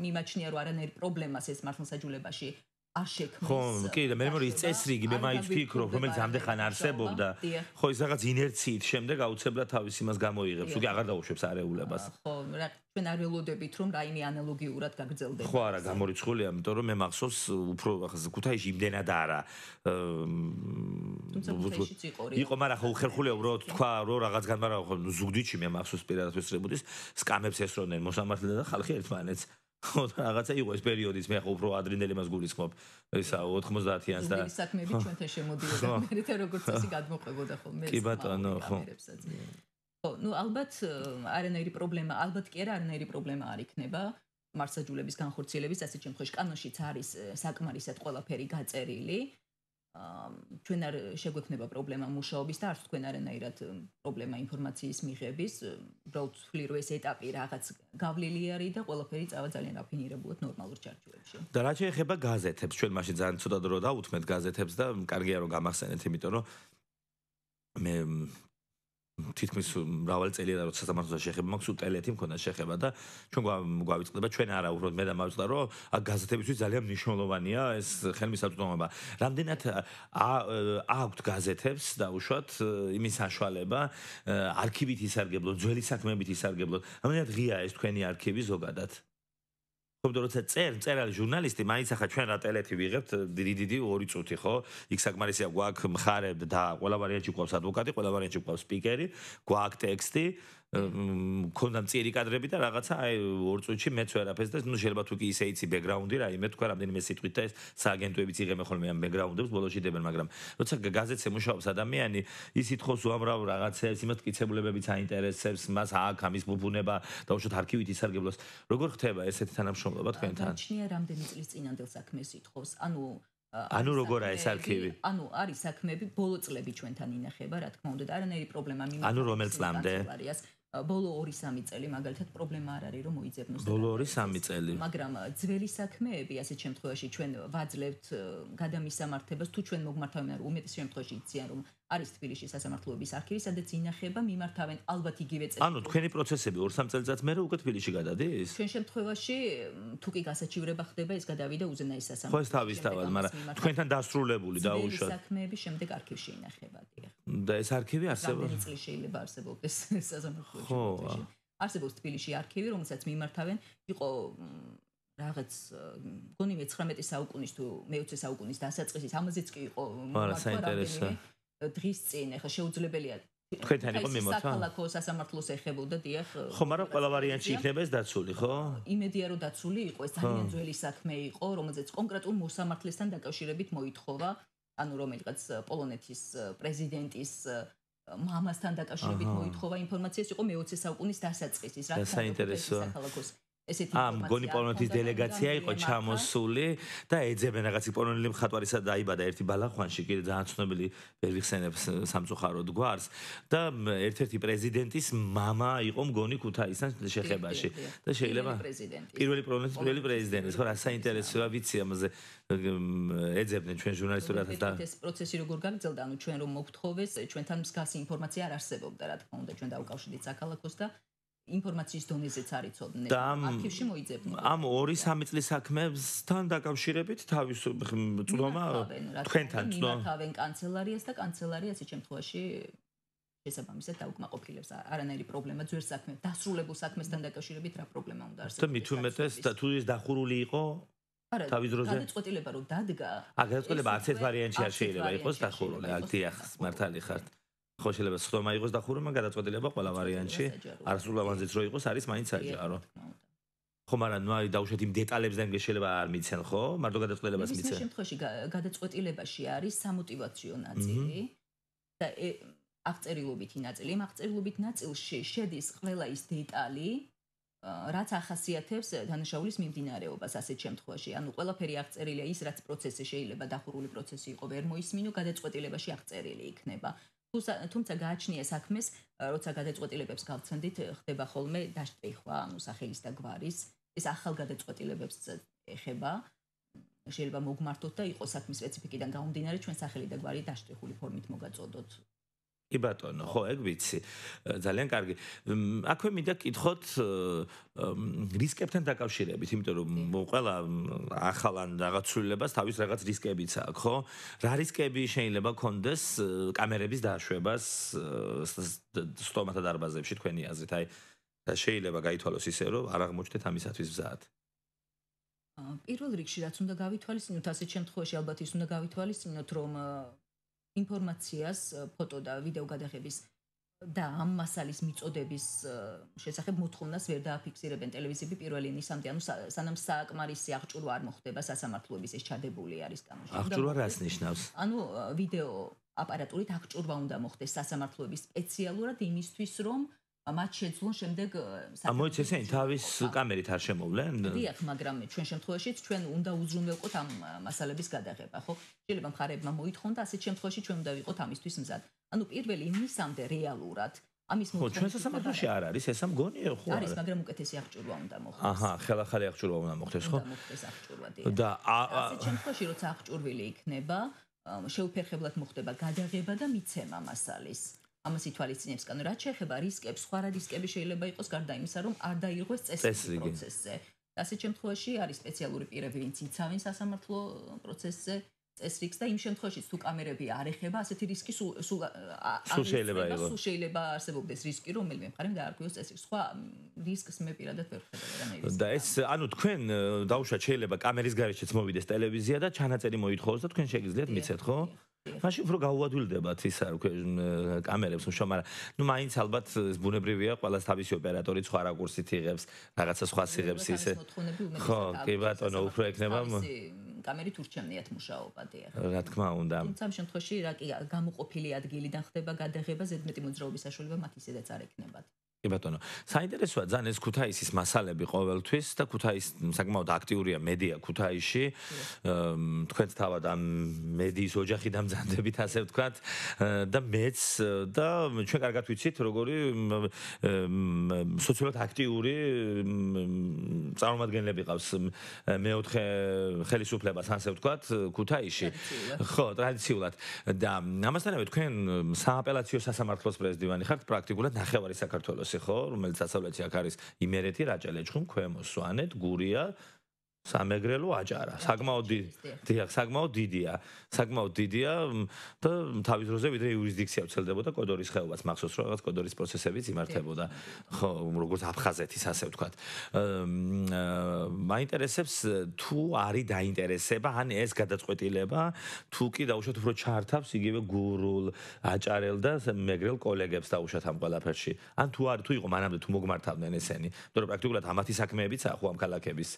მიმაჩნია რომ არანაირი პრობლემას ეს მართლმსაჯულებაში არ შექმნის. ხო, კი, და მე მგონი ის წესრიგი მე მაინც ვფიქრობ, რომელიც ამდენ არსებობდა. ხო, ის რაღაც ინერციით შემდეგ აუცილებლად თავის იმას გამოიღებს, უკვე აღარ დაუშვებს არეულებას. ხო, რა ჩვენ არ ველოდებით რომ რაიმე ანალოგიურად გაგრძელდება. ხო, არა, გამორიცხულია, იმიტომ რომ მე მახსოვს უფრო ქუთაისში იმდენად არა. იყო, მაგრამ ხო უხერხულია უბრალოდ თქვა, რომ რაღაც განმარა ხო ზუგდიდში მე მახსოვს პირადად ვესწრებოდის, სკამებს ესროდნენ მოსამართლე და ხალხი ერთმანეთს. ხო, რაღაცა იყო ეს პერიოდიც, მე ხო უფრო ადრინდელი მას გულისხმობ. ისა 90-იანს და საქმეები ჩვენთან შემოდიოდა, მე როგორც ასე გადმოყვებოდა ხოლმე. კი ბატონო, ხო. ხო, ნუ ალბათ არანაირი პრობლემა, ალბათ კი არა არანაირი პრობლემა არ იქნება მარსაჯულების განხორციელების, ასეთ შემთხვევაში კანონშიც არის საკმარისად ყველაფერი გაწერილი. ჩვენ არ შეგვექნება პრობლემა მუშაობის და არც თქვენ არანაირად პრობლემა ინფორმაციის მიღების, უბრალოდ ვთვლი რომ ეს ეტაპი რაღაც გავლილი არის და ყველაფერი წავა ძალიან რაფინირებულად ნორმალურ ჩარჩოებში. და რა შეეხება გაზეთებს, ჩვენ მაშინ ძალიან ცოტა დრო დავუთმეთ გაზეთებს და კარგია რომ გამახსენეთ, იმიტომ რომ მე თითქმის მრავალი წელია და როცა სამართლოა შეხება მაქვს უტელეთი მქონდა შეხება და ჩვენ გვავიწყდება ჩვენ არა უბრალოდ მე და მავიწყდა რომ გაზეთებისთვის ძალიან მნიშვნელოვანია ეს ხელმისაწვდომობა. რამდენად აქვთ გაზეთებს დაუშვათ იმის საშუალება არქივით ისარგებლოთ, ძველი საქმეებით ისარგებლოთ. რამდენად ღია ეს თქვენი არქივი ზოგადად? ხომ როცა წერალი ჟურნალისტი მაინც ახლა ჩვენ რა ტელეთი ვიღებთ დიდი 2 წუთი ხო იქ საკმარისია გვაქვს მხარე და ყველა ვარიანტში გვყავს ადვოკატი ყველა ვარიანტში გვყავს სპიკერი გვაქვს ტექსტი მქონდა მწირი კადრები და რაღაცა აი 2 წუთში მეც ვერაფერს და ნუ შეიძლება თუ კი ისე იცი ბექგრაუნდი რაიმე თქვა რამდენიმე სიტყვით და ეს სააგენტოებიც იღებენ ხოლმე ამ ბექგრაუნდებს ბოლოში დებენ მაგრამ როცა გაზეთზე მუშაობს ადამიანი ის ითხოვს უამრავ რაღაცებს იმათ კიცებულებებიც აინტერესებს მას აქ ამის ბუბუნება და უშოთ არქივით ისარგებლოს როგორ ხდება ესეთი თანამშრომლობა თქვენთან გაჩნია რამდენი წლის წინანდელ საქმეს ითხოვს ანუ როგორია ეს არქივი ანუ არის საქმეები ბოლო წლები ჩვენთან ინახება რა თქმა უნდა და არანაირი პრობლემა მიმართა ანუ რომელ წლამდე ბოლო 2-3 წელი მაგალითად პრობლემა არ არის რომ მოიძებნოს ბოლო 2-3 წელი მაგრამ ძველი საქმეები ასეთ შემთხვევაში ჩვენ ვაძლევთ გადამისამართებას თუ ჩვენ მოგმართავენ არ უმეტეს შემთხვევაში იციან რომ არის თბილისში სასამართლოების არქივი სადაც ინახება მიმართავენ ალბათ იგივე წელი ანუ თქვენი პროცესები 2-3 წელიწად მერე უკვე თბილისში გადადის ჩვენ შემთხვევაში თუ კი გასაჩივრება ხდება ეს გადავიდა უზენაეს სასამართლოში ხო ეს თავისთავად მაგრამ თქვენთან დასრულებული დაუშვათ საქმეები შემდეგ არქივში ინახება და ეს არქივი არსებობს რამდენი წელი შეიძლება არსებობდეს სასამართლოში არსებობს თბილისში არქივი რომელსაც მიმართავენ იყო რაღაც გონი 19 საუკუნის თუ მე-20 საუკუნის დასაწყისის ამაზეც კი იყო არა საინტერესო დღის წინ ახლა შეუძლებელია თქვენთან იყო მიმართა საქალაქო სასამართლოს ეხებოდა დიახ ხო მაგრამ ყველა ვარიანტში იქნება ეს დაცული ხო იმედია რომ დაცული იყო ეს ძალიან ძველი საქმე იყო რომელზეც კონკრეტულ მოსამართლესთან დაკავშირებით მოითხოვა ანუ რომელიღაც პოლონეთის პრეზიდენტის მამასთან დაკავშირებით მოითხოვა ინფორმაციას იყო მე-20 საუკუნის დასაწყისის რა საინტერესო საქალაქოს ესეთი მგონი პოლონეთის დელეგაცია იყო ჩამოსული და ეძებენ რაღაც პოლონელი მხატვარისა დაიბადა ერთი ბალახვანში კიდე ძალიან ცნობილი ვერ ვიხსენებ სამწუხაროდ გვარს და ერთ-ერთი პრეზიდენტის მამა იყო მგონი ქუთაისთან შეხებაში და შეიძლება პირველი პოლონეთის პირველი პრეზიდენტი ხო რა საინტერესოა ვიცი ამაზე ეძებდნენ ჩვენ ჟურნალისტურადაც და ეს პროცესი როგორ გაგრძელდა ანუ ჩვენ რომ მოგთხოვეს ჩვენთან მსგავსი ინფორმაცია არ არსებობდა რა თქმა უნდა ჩვენ დავუკავშირდით საქალაქოს და ინფორმაციის დონეზეც არ იცოდნენ არქივში მოიძებნდნენ ამ 2-3 წლის საქმესთან დაკავშირებით თავის წვდომა თქვენთან მიმართავენ კანცელარიას და კანცელარია ასეთ შემთხვევაში შესაბამისად დაუკმაყოფილებს არანაირი პრობლემა ძველ საქმეს დასრულებულ საქმესთან დაკავშირებით რა პრობლემა უნდა არსებობდეს და მით უმეტეს და თუ ის დახურული იყო თავის დროზე გადაწყვეტილება რომ დადგა გადაწყვეტილება არც ერთ ვარიანტში არ შეიძლება იყოს დახურული დიახ მართალი ხართ ხო შეიძლება სხდომა იყოს დახურული მაგრამ გადაწყვეტილება ყველა ვარიანტში არასრულავანზეც რო იყოს არის მაინც საჯარო ხო მაგრამ ნუ აი დაუშვათ იმ დეტალებს და შეიძლება არ მიცენ ხო მარტო გადაწყვეტილებას მიცენ მის შემთხვევაში გადაწყვეტილებაში არის სამოტივაციო ნაწილი და აღწერილობითი ნაწილი იმ აღწერილობით ნაწილში შედის ყველა ის დეტალი რაც ახასიათებს დანაშაულის მიმდინარეობას ასეთ შემთხვევაში ანუ ყველაფერი აღწერილია ის რაც პროცესში შეიძლება დახურული პროცესი იყო ვერ მოისმინო გადაწყვეტილებაში აღწერილი იქნება თუმცა გააჩნია საქმეს როცა გადაწყვეტილებებს გავცანდით ხდება ხოლმე დაშტრიხვა ანუ სახელის და გვარის ეს ახალ გადაწყვეტილებებს ეხება შეიძლება მოგმართოთ და იყოს საქმის სპეციფიკიდან გამომდინარე ჩვენ სახელი და გვარი დაშტრიხული ფორმით მოგაწოდოთ კი ბატონო, ხო, ეგ ვიცი. ძალიან კარგი. აქვე მინდა კითხოთ რისკებთან დაკავშირებით, იმიტომ რომ ყველა ახალ ან რაღაც ცვლილებას თავის რაღაც რისკებიც აქვს, ხო? რა რისკები შეიძლება ქონდეს კამერების დაშვებას სტომათა დარბაზებში თქვენი აზრით? აი და შეიძლება გაითვალოს ისე, რომ არ აღმოჩნდეთ ამისათვის მზად. პირველ რიგში რაც უნდა გავითვალისწინოთ, ასეთ შემთხვევაში ალბათ ის უნდა გავითვალისწინოთ, რომ ინფორმაციას, ფოტო და ვიდეო გადაღების და ამ მასალის მიწოდების შესახებ მოთხოვნას ვერ დააფიქსირებენ ტელევიზიები პირველ ინსტანტში, ანუ სანამ სააკმარისი აღჭურვა არ მოხდება სასამართლოების ეს ჩადებული არის კანონში. აღჭურვა რას ნიშნავს? ანუ ვიდეო აპარატურით აღჭურვა უნდა მოხდეს სასამართლოების სპეციალურად იმისთვის, რომ მათ შეძლონ შემდეგ მოიცესენ თავის კამერით არ შემოვლენ? დიახ, მაგრამ ჩვენ შემთხვევაშიც ჩვენ უნდა უზრუნველყოთ ამ მასალების გადაღება, ხო? შეიძლება მხარეებმა მოითხოვონ და ასეთ შემთხვევაში ჩვენ უნდა ვიყოთ ამისთვის მზად. ანუ პირველი იმისამდე რეალურად ამის ხო, ჩვენ სასამართლოში არ არის, ესა მგონია, ხო? არის, მაგრამ უკეთესი აღჭურვა უნდა მოხდეს. აჰა, ხელახალი აღჭურვა უნდა მოხდეს, ხო? უნდა მოხდეს აღჭურვა, დიახ. და ასეთ შემთხვევაში როცა აღჭურვილი იქნება, შეუფერხებლად მოხდება გადაღება და მიცემა მასალის. ამას ითვალისწინებს კანონი. რაც შეეხება რისკებს, სხვა რისკები შეიძლება იყოს გარდა იმისა, რომ არ დაირღვეს წესრიგი პროცესზე. ასეთ შემთხვევაში არის სპეციალური პირები, ვინც იცავენ სასამართლო პროცესზე წესრიგს და იმ შემთხვევაშიც თუ კამერები არ ეხება, ასეთი რისკი სულ შეიძლება არსებობდეს რისკი, რომ რომელიმე მხარემ დაარღვიოს წესრიგს. სხვა რისკს მე პირადად ვერ ვხედავ რანაირად. და ეს ანუ თქვენ დაუშვათ შეიძლება კამერის გარეშეც მოვიდეს ტელევიზია და ჩანაწერი მოითხოვოს და თქვენ შეგიძლიათ მიცეთ, ხო? მაშინ უფრო გაუადვილდებათ ის კამერებს უშო, მაგრამ ნუ მაინც ალბათ ბუნებრივია, ყველას თავისი ოპერატორი სხვა რაკურსით იღებს, რაღაცა სხვა სიღებს ისე. ხო, კი ბატონო, უფრო ექნება კამერით ურჩევნიათ მუშაობა, დიახ. რა თქმა უნდა. თუმცა ამ შემთხვევაში რა კი გამოყოფილი ადგილიდან ხდება გადაღება, ზედმეტი მოძრაობის საშუალება მათ ისედაც არ ექნებათ. კი ბატონო, საინტერესოა ძალიან ეს ქუთაისის მასალები ყოველთვის და ქუთაის საკმაოდ აქტიურია მედია ქუთაისში. თქვენც თავად ამ მედიის ოჯახი დამზადებით, ასე ვთქვათ, და მეც და ჩვენ კარგად ვიცით, როგორი სოციალურად აქტიური წარმომადგენლები ყავს მეოთხე ხელისუფლებას, ასე ვთქვათ, ქუთაისში. ხო, ტრადიციულად. და ამასთანავე თქვენ სააპელაციო სასამართლოს პრეზიდენტი ხართ, პრაქტიკულად ნახევარი საქართველოს ხო, რომელიც დასავლეთში აქ არის იმერეთი, რაჭა-ლეჩხუმი, ქვემო სვანეთ, გურია, სამეგრელო, აჭარა. საკმაოდ დიდია. საკმაოდ დიდია და თავის დროზე ვიდრე იურისდიქცია ვრცელდებოდა კოდორის ხეობაც, მახსოვს რომ რაღაც კოდორის პროცესებიც იმართებოდა. ხო, როგორც აფხაზეთის, ასე ვთქვათ. მაინტერესებს თუ არის დაინტერესება, ან ეს გადაწყვეტილება, თუ კი დაუშვათ უფრო ჩართავს იგივე გურულ, აჭარელ და მეგრელ კოლეგებს დაუშვათ ამ ყველაფერში. ან თუ იყო მანამდე თუ მოგმართავდნენ ესენი, იმიტომ რომ პრაქტიკულად ამათი საქმეებიცაა ხო ამ ქალაქების.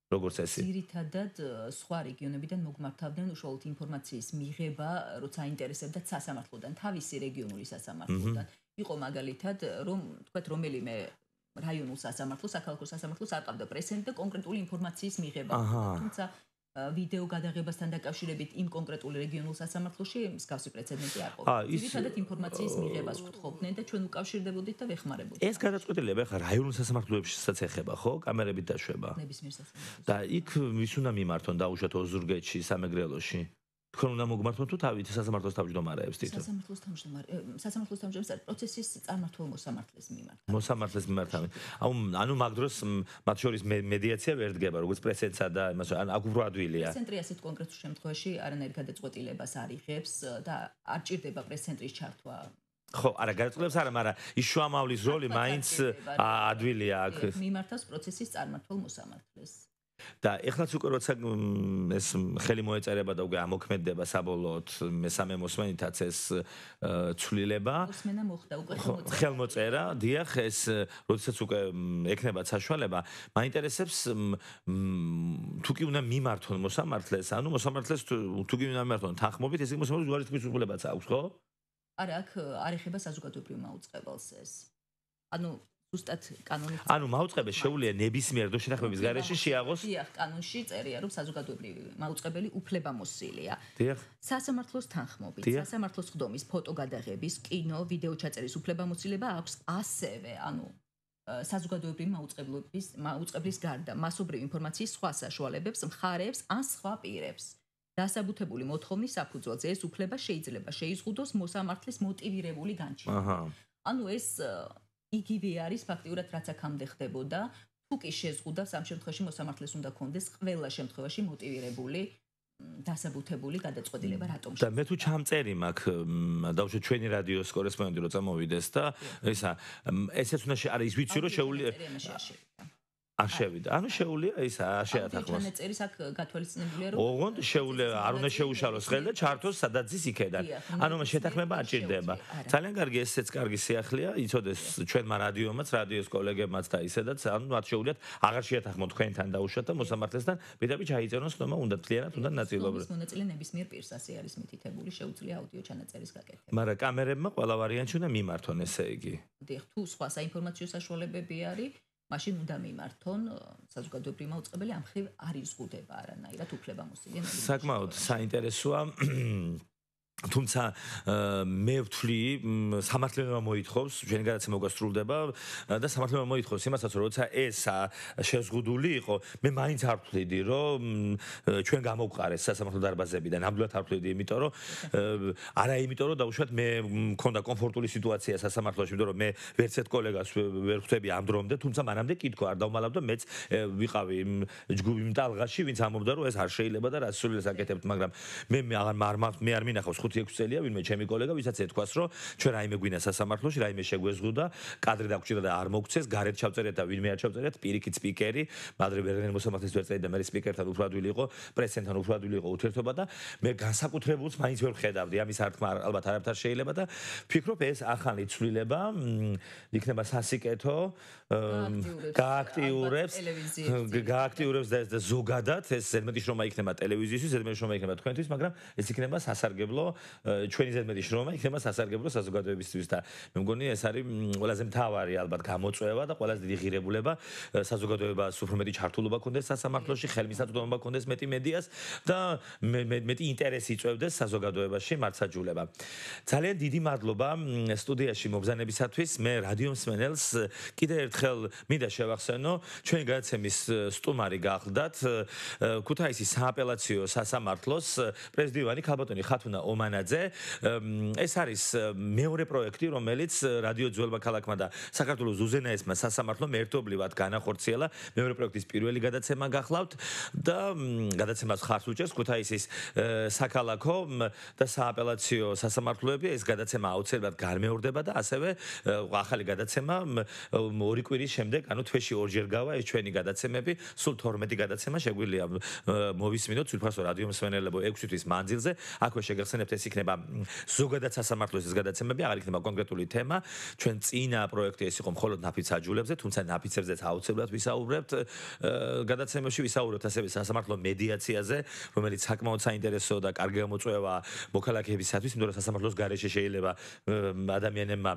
როგორც ესე. ძირითადად სხვა რეგიონებიდან მოგმართავდნენ უშუალოდ ინფორმაციის მიღება, როცა აინტერესებდათ სასამართლოდან, თავისი რეგიონული სასამართლოდან. იყო მაგალითად, რომ თქვათ რომელიმე რაიონულ სასამართლოს, საქალაქო სასამართლოს არ ყავდა პრეზიდენტი და კონკრეტული ინფორმაციის მიღება. თუმცა ვიდეო გადაღებასთან დაკავშირებით იმ კონკრეტული რეგიონულ სასამართლოში მსგავსი პრეცედენტი არ ყოფილა. ძირითადად ინფორმაციის მიღებას ვთხოვდნენ და ჩვენ უკავშირდებოდით და ვეხმარებოდით. ეს გადაწყვეტილება ხა რაიონულ სასამართლოებშიც ეხება, ხო? კამერებით დაშვება. ნებისმიერ სასამართლოში. და იქ ვის უნდა მიმართონ დაუშვათ ოზურგეთში, სამეგრელოში? თქვენ უნდა მოგმართოთ თუ თავით სასამართლოს თავმჯდომარეებს თვითონ? სასამართლოს თავმჯდომარე პროცესის წარმართულ მოსამართლეს მიმართ. მოსამართლეს მიმართავენ. ანუ მაგ დროს მათ შორის მედიაცია ვერ დგება, როგორც პრესენსა და იმას, ან აქ უფრო ადვილია. პრესცენტრი ასეთ კონკრეტულ შემთხვევაში არანაირ გადაწყვეტილებას არ იღებს და არ ჭირდება პრესცენტრის ჩართვა. ხო, არა გადაწყვეტილებას არა, მაგრამ ის შუამავლის როლი მაინც ადვილია აქ. მიმართავს პროცესის წარმართულ მოსამართლეს. და ეხლაც უკვე როცა ეს ხელი მოეწერება და უკვე ამოქმედდება საბოლოოდ მესამე მოსმენითაც ეს ცვლილება. მოსმენა მოხდა უკვე ხელმოწერა, დიახ, ეს როდესაც უკვე ექნებათ საშუალება, მაინტერესებს თუ კი უნდა მიმართონ მოსამართლეს, ანუ მოსამართლეს თუ კი უნდა მიმართონ თანხმობით, ეს მოსამართლეს უარი თქვის უფლებაც აქვს, ხო? არა, აქ არ ეხება საზოგადოებრივ მაუწყებელს ეს. ანუ ზუსტად კანონით. ანუ მაუწყებელს შეუძლია ნებისმიერ დრო შეთანხმების გარეშე შეაღოს. დიახ, კანონში წერია, რომ საზოგადოებრივი მაუწყებელი უფლებამოსილია. დიახ. სასამართლოს თანხმობით, სასამართლოს ხდომის, ფოტოგადაღების, კინო, ვიდეო ჩაწერის უფლებამოსილება აქვს ასევე, ანუ საზოგადოებრივი მაუწყებლის გარდა მასობრივი ინფორმაციის სხვა საშუალებებს, მხარეებს ან სხვა პირებს. დასაბუთებული მოთხოვნის საფუძველზე ეს უფლება შეიძლება შეიზღუდოს მოსამართლის მოტივირებული განჩინება. ანუ ეს იგივე არის ფაქტიურად რაც აქამდე ხდებოდა, თუ კი შეზღუდავს ამ შემთხვევაში მოსამართლეს უნდა კონდეს ყველა შემთხვევაში მოტივირებული დასაბუთებული გადაწყვეტილება რატომ და მე თუ ჩამწერი მაქვს დავუშვათ ჩვენი რადიოს კორესპონდენტი რო წამოვიდეს და ისა ესეც უნდა არის ვიცი რომ შეუძლია არ შევიდა. ანუ შეუძლია ისა არ შეათანხმოს. ჩანაწერის აქ გათვალისწინებულია რომ ოღონდ შეუძლია არ უნდა შეუშალოს ხელი და ჩართოს სადაც ის იქედან. ანუ შეთანხმება არ ჭირდება. ძალიან კარგი ესეც კარგი სიახლეა, იცოდეს ჩვენმა რადიომაც, რადიოს კოლეგებმაც და ისედაც, ანუ მათ შეუძლიათ აღარ შეათანხმოთ თქვენთან დაუშვათ და მოსამართლესთან პირდაპირ ჩაიწერონ სნომა, უნდა თლიანად, უნდა ნაწილობრივ. მონაწილე ნებისმიერ პირს ასე არის მითითებული, შეუძლია აუდიო ჩანაწერის გაკეთება. მაგრამ კამერებმა ყველა ვარიანტი უნდა მიმართონ, ესე იგი. დიახ, თუ სხვა საინფორმაციო საშუალებები არის მაშინ უნდა მიმართონ საზოგადოებრივი მაუწყებელი ამ ხრივ არ იზღუდება არანაირად უფლება მოსილიან. საკმაოდ საინტერესოა თუმცა მე ვთვლი სამართლებმა მოითხოვს ჩვენი გადაცემა უკვე სრულდება და სამართლებმა მოითხოვს იმასაც რომ როცა ეს შეზღუდული იყო მე მაინც არ ვთვლიდი რომ ჩვენ გამოვყარეს სასამართლო დარბაზებიდან ნამდვილად არ ვთვლიდი იმიტომ რომ არა იმიტომ რომ დაუშვათ მე მქონდა კომფორტული სიტუაცია სასამართლოში იმიტომ რომ მე ვერცერთ კოლეგას ვერ ხვდები ამ დრომდე თუმცა მანამდე კითხვა არ დავმალავ და მეც ვიყავი ჯგუფი მტალღაში ვინც ამბობდა რომ ეს არ შეიძლება და რა სულელს აკეთებთ მაგრამ მე არ მინახავს 5-6 წელია ვინმე ჩემი კოლეგა ვისაც ეთქვას რომ ჩვენ რაიმე გვინა სასამართლოში რაიმე შეგვეზღუდა კადრი დაგჭირდა და არ მოგცეს გარეთ ჩავწერეთ და ვინმე არ ჩავწერეთ პირიქით სპიკერი მადრე ვერგენ მოსამართლის ვერ წერდა და მე სპიკერთან უფრადვილი იყო პრესენთან უფრადვილი იყო ურთიერთობა და მე განსაკუთრებულს მაინც ვერ ხედავდი ამის ართმა ალბათ არაფერ შეიძლება და ვფიქრობ ეს ახალი ცვლილება იქნება სასიკეთო გააქტიურებს და ზოგადად ეს ზედმეტი შრომა იქნება ტელევიზიისთვის ზედმეტი შრომა იქნება თქვენთვის მაგრამ ეს იქნება სასარგებლო ჩვენი ზედმეტი შრომა იქნება სასარგებლო საზოგადოებისთვის და მე მგონი ეს არის ყველაზე მთავარი ალბათ გამოწვევა და ყველაზე დიდი ღირებულება საზოგადოებას უფრო მეტი ჩართულობა ქონდეს სასამართლოში ხელმისაწვდომობა ქონდეს მეტი მედიას და მეტი ინტერესი იწვევდეს საზოგადოებაში მართლმსაჯულება ძალიან დიდი მადლობა სტუდიაში მობრძანებისათვის მე რადიო მსმენელს კიდევ ერთხელ მინდა შევახსენო ჩვენი გადაცემის სტუმარი გახლდათ ქუთაისის სააპელაციო სასამართლოს პრეზიდენტი ქალბატონი ხათუნა ომანაძე ეს არის მეორე პროექტი რომელიც რადიო ძველმა ქალაქმა და საქართველოს უზენაესმა სასამართლომ ერთობლივად განახორციელა მეორე პროექტის პირველი გადაცემა გახლავთ და გადაცემას ხარს უჭერს ქუთაისის საქალაქო და სააპელაციო სასამართლოები ეს გადაცემა აუცილებლად განმეორდება და ასევე ახალი გადაცემა ორი კვირის შემდეგ ანუ თვეში ორჯერ გავა ეს ჩვენი გადაცემები სულ 12 გადაცემა შეგვიძლია მოვისმინოთ სულფასო რადიო მსმენელებო 6 თვის მანძილზე აქვე შეგახსენებთ ეს იქნება ზოგადად სასამართლოს გადაცემები აღარ იქნება კონკრეტული თემა ჩვენ წინა პროექტი ეს იყო მხოლოდ ნაფიც აჯულებზე თუმცა ნაფიცებზეც აუცილებლად ვისაუბრებთ გადაცემებში ვისაუბრებთ ასევე სასამართლო მედიაციაზე რომელიც საკმაოდ საინტერესო და კარგი გამოწვევა მოქალაქეებისათვის იმიტომ რომ სასამართლოს გარეშე შეიძლება ადამიანებმა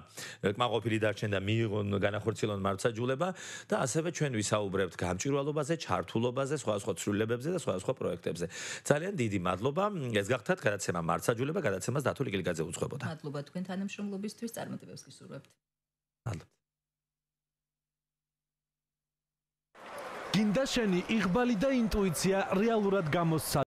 კმაყოფილი დარჩენ და მიიღონ განახორციელონ მართლმსაჯულება და ასევე ჩვენ ვისაუბრებთ გამჭვირვალობაზე ჩართულობაზე სხვადასხვა ცვლილებებზე და სხვადასხვა პროექტებზე ძალიან დიდი მადლობა ეს გახდათ გადაცემა მართლმსაჯულება გადაცემას დათო ლიკილიკაძე უძღვებოდა. მადლობა თქვენ თანამშრომლობისთვის წარმატებებს გისურვებთ. მადლობა. გინდა შენი იღბალი და ინტუიცია რეალურად გამოსცა